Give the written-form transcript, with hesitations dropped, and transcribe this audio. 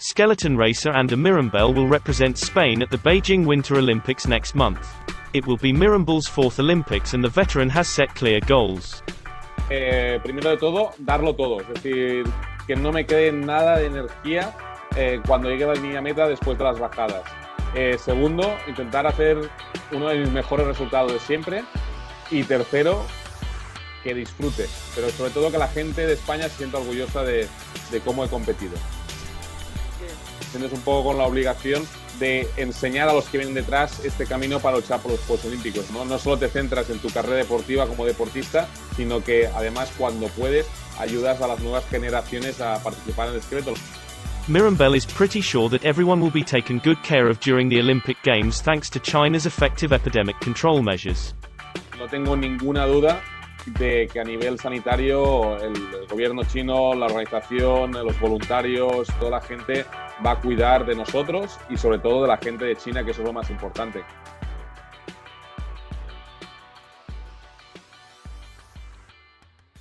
skeleton racer Ander Mirambel will represent Spain at the Beijing Winter Olympics next month. It will be Mirambel's fourth Olympics and the veteran has set clear goals. Primero de todo, darlo todo, es decir, que no me quede nada de energía cuando llegue a la línea meta después de las bajadas. Segundo, intentar hacer uno de mis mejores resultados de siempre. Y tercero, que disfrute, pero sobre todo que la gente de España se sienta orgullosa de cómo he competido. Tienes un poco con la obligación de enseñar a los que vienen detrás este camino para luchar por los Juegos Olímpicos, ¿no? No solo te centras en tu carrera deportiva como deportista, sino que además cuando puedes ayudas a las nuevas generaciones a participar en el skeleton. Mirambel is pretty sure that everyone will be taken good care of during the Olympic Games thanks to China's effective epidemic control measures. No tengo ninguna duda de que a nivel sanitario el gobierno chino, la organización, los voluntarios, toda la gente va a cuidar de nosotros y sobre todo de la gente de China, que eso es lo más importante.